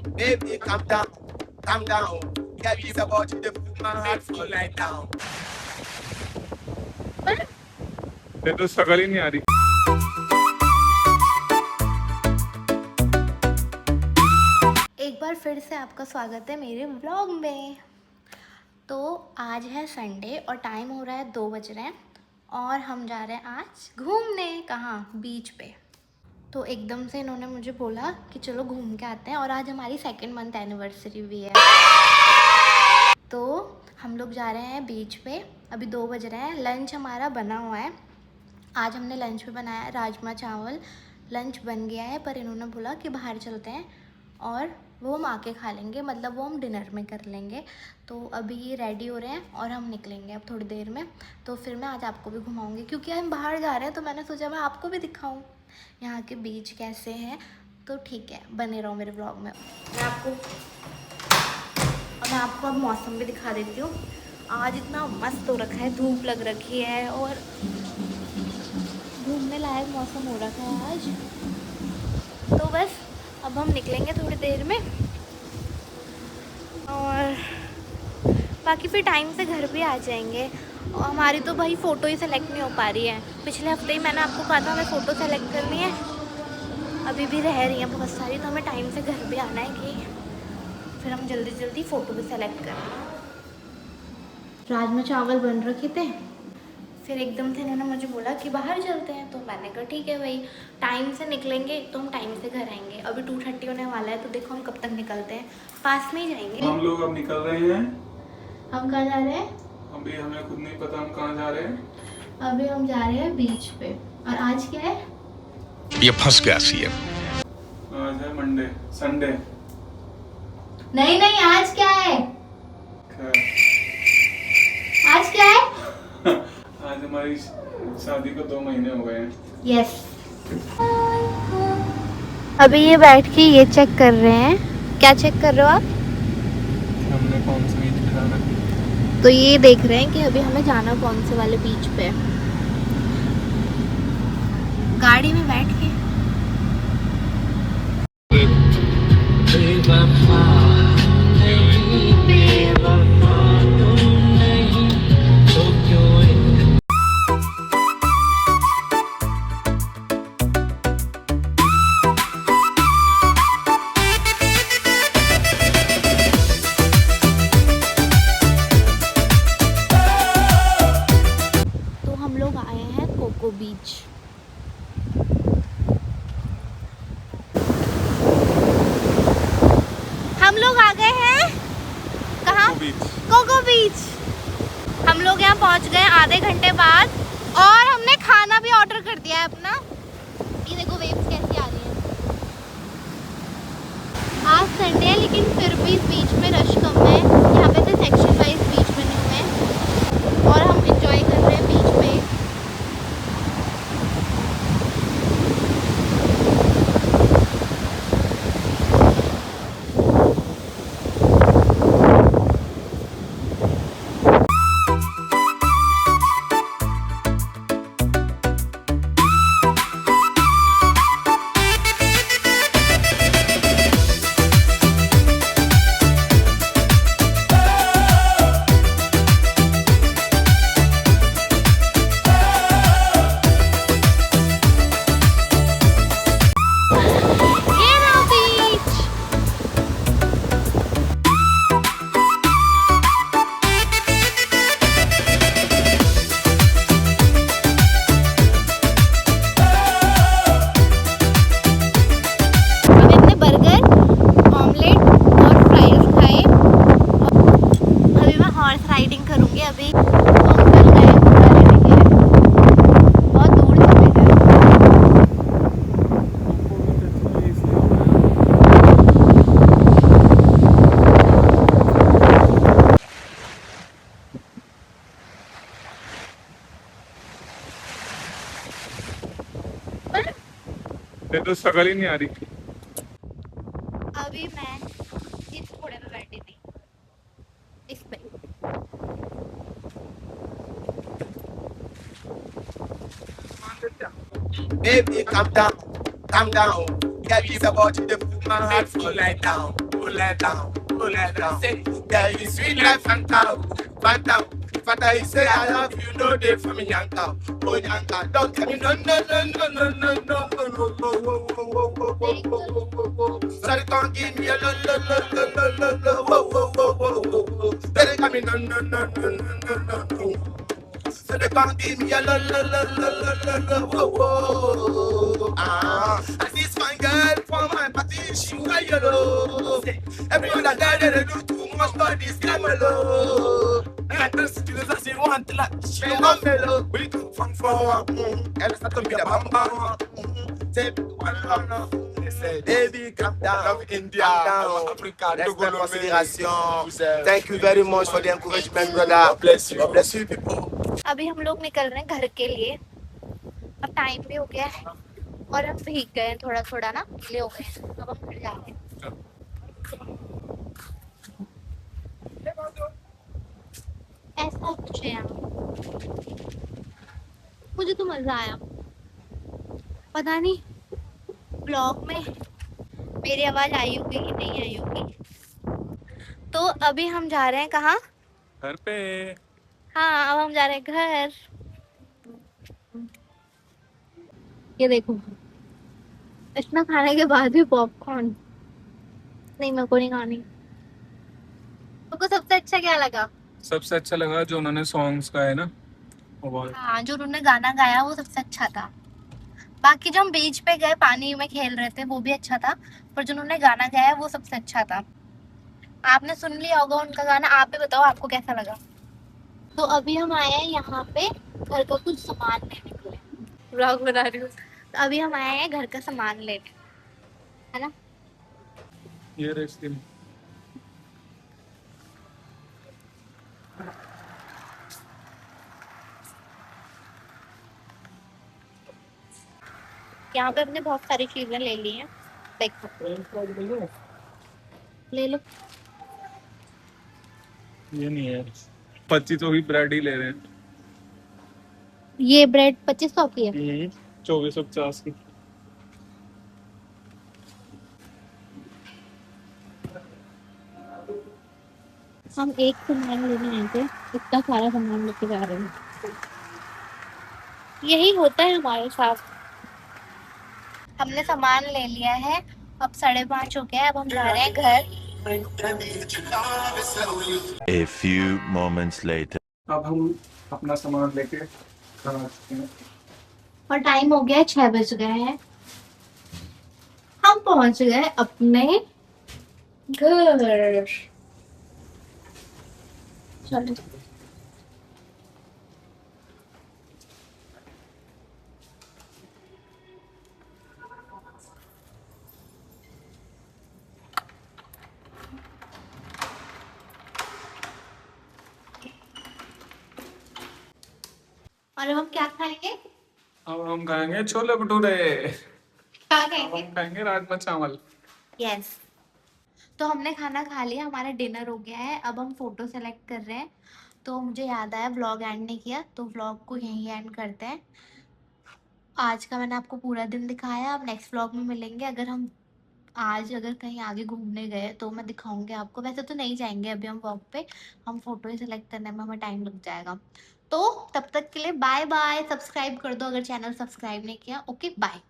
Baby, calm down, calm down. Get this about you, the put my heart for like down. ये तो शक्ल ही नहीं आ रही। एक बार फिर से आपका स्वागत है मेरे व्लॉग में। तो आज है संडे और टाइम हो रहा है 2 बज रहे हैं और हम जा रहे हैं आज घूमने। कहाँ? बीच पे। तो एकदम से इन्होंने मुझे बोला कि चलो घूम के आते हैं और आज हमारी 2nd मंथ एनिवर्सरी भी है। तो हम लोग जा रहे हैं बीच पे। अभी 2 बज रहे हैं। लंच हमारा बना हुआ है। आज हमने लंच में बनाया है राजमा चावल। लंच बन गया है पर इन्होंने बोला कि बाहर चलते हैं और वो हम आके खा लेंगे, मतलब वो हम डिनर में कर लेंगे। तो अभी ये रेडी हो रहे हैं और हम निकलेंगे अब थोड़ी देर में। तो फिर मैं आज आपको भी घुमाऊंगी क्योंकि हम बाहर जा रहे हैं, तो मैंने सोचा मैं आपको भी दिखाऊं यहाँ के बीच कैसे हैं। तो ठीक है, बने रहो मेरे ब्लॉग में। मैं आपको अब मौसम भी दिखा देती हूँ। आज इतना मस्त हो रखा है, धूप लग रखी है और घूमने लायक मौसम हो रखा है आज। तो बस अब हम निकलेंगे थोड़ी देर में और बाकी फिर टाइम से घर भी आ जाएंगे। और हमारी तो भाई फ़ोटो ही सेलेक्ट नहीं हो पा रही है। पिछले हफ्ते ही मैंने आपको कहा था हमें फ़ोटो सेलेक्ट करनी है, अभी भी रह रही हैं बहुत सारी। तो हमें टाइम से घर भी आना है कि फिर हम जल्दी जल्दी फ़ोटो भी सेलेक्ट करें। राजमा चावल बन रखे थे, फिर एकदम से इन्होंने मुझे बोला कि बाहर चलते हैं। तो मैंने कहा ठीक है भाई, टाइम से निकलेंगे तो हम टाइम से घर आएंगे। अभी 2:30 होने वाला है, तो देखो हम कब तक निकलते हैं। पास में ही जाएंगे। हम लोग अब निकल रहे हैं। हम कहाँ जा रहे हैं? अभी हमें खुद नहीं पता हम कहाँ जा रहे हैं। अभी हम जा रहे हैं बीच पे। और आज क्या है? ये फंस गया सीएम। आज है मंडे, संडे। नहीं नहीं, आज क्या है? आज क्या है? आज हमारी शादी को 2 महीने हो गए हैं। यस। अभी ये बैठ के ये चेक कर रहे हैं। क्या चेक कर रहे हो आप? हमने कौन से बीच पे जाना है। तो ये देख रहे हैं कि अभी हमें जाना कौन से वाले बीच पे। गाड़ी में बैठ के बीच। हम लोग आ गए हैं कहाँ? कोको बीच। हम लोग यहाँ पहुँच गए आधे घंटे बाद और हमने खाना भी ऑर्डर कर दिया है अपना। ये देखो वेव्स कैसी आ रही हैं। आज संडे है लेकिन फिर भी इस बीच में रश कम है। यहाँ पे से सेक्शन वाइज बीच बने हुए हैं और हम इंजॉय कर रहे हैं बीच में। ये तो शक्ल ही नहीं आ रही। अभी मैं इस घोड़े पे बैठी थी, इस पे। Baby, calm down, calm down. Get this about you, the put my heart for like down. pull it down, pull it down. Say, yeah, you sweet like Fanta, Fanta. Fanta, you say I love you, no day for me, Yanka. Oh, Yanka, don't tell me no, no, no, no, no, no, no, no, no, no. Sorry, can't give me a lo, lo, lo, lo, lo, lo, lo, whoa, whoa, whoa, whoa, whoa. Sorry, can't me no, no, no, no, no, no, no, no. So they can't give me a lo, lo, lo, lo, lo, lo, lo, whoa, whoa. Ah, and this fine girl for my party, she wear yellow. Everyone that died, they do too much for this camelo. And this is as you want to like, she want mellow. We come from far, and it's not to be a bamba. Say, one, they say, baby, calm down. Love India, Calm Africa, down. Togo, Next consideration. Thank you very much for the encouragement, brother. God bless you. God bless you, people. अभी हम लोग निकल रहे हैं घर के लिए। अब टाइम भी हो गया है और हम भीग गए हैं थोड़ा थोड़ा ना, गीले हो गए हैं। अब हम घर जा रहे हैं। ऐसा कुछ है यहाँ। मुझे तो मजा आया। पता नहीं ब्लॉग में मेरी आवाज आई होगी कि नहीं आई होगी। तो अभी हम जा रहे हैं कहाँ? घर पे। हाँ, अब हम जा रहे हैं घर। ये देखो, इतना खाने के बाद भी पॉपकॉर्न। नहीं, मेरे को नहीं खानी। तुमको सबसे अच्छा क्या लगा? सबसे अच्छा लगा जो उन्होंने सॉन्ग्स गाए ना, वो बहुत। हाँ, जो उन्होंने गाना गाया वो सबसे अच्छा था। बाकी जो हम बीच पे गए पानी में खेल रहे थे वो भी अच्छा था, पर जो उन्होंने गाना गाया वो सबसे अच्छा था। आपने सुन लिया होगा उनका गाना, आप भी बताओ आपको कैसा लगा। तो अभी हम आए हैं यहाँ पे घर का कुछ सामान लेने के लिए। व्लॉग बना रही हूँ। तो अभी हम आए हैं घर का सामान लेने, है ना। ये रेसिपी यहाँ पे हमने बहुत सारी चीजें ले ली हैं। देखो, ले लो। ये नहीं है, 25 तो भी ब्रेड ही ले रहे हैं। ये ब्रेड 2500 की है। 2450 की। हम एक सामान लेने आए थे, इतना सारा सामान लेके जा रहे हैं। यही होता है हमारे साथ। हमने सामान ले लिया है, अब 5:30 हो गया है। अब हम जा रहे हैं घर। A few moments later. अब हम अपना सामान लेके घर आ चुके हैं और टाइम हो गया है 6 बज गए हैं। हम पहुंच गए अपने घर। चलो, और अब हम क्या खाएंगे? अब हम खाएंगे छोले भटूरे। क्या खाएंगे? हम खाएंगे राजमा चावल। यस। तो हमने खाना खा लिया, हमारा डिनर हो गया है। अब हम फोटो सेलेक्ट कर रहे हैं। तो मुझे याद आया व्लॉग एंड नहीं किया, तो व्लॉग को यहीं एंड करते हैं। आज का मैंने आपको पूरा दिन दिखाया। अब नेक्स्ट व्लॉग में मिलेंगे। अगर कहीं आगे घूमने गए तो मैं दिखाऊंगी आपको। वैसे तो नहीं जाएंगे अभी हम वॉक पे, हम फोटो ही सेलेक्ट करने में हमें टाइम लग जाएगा। तो तब तक के लिए बाय बाय। सब्सक्राइब कर दो अगर चैनल सब्सक्राइब नहीं किया। Okay, bye.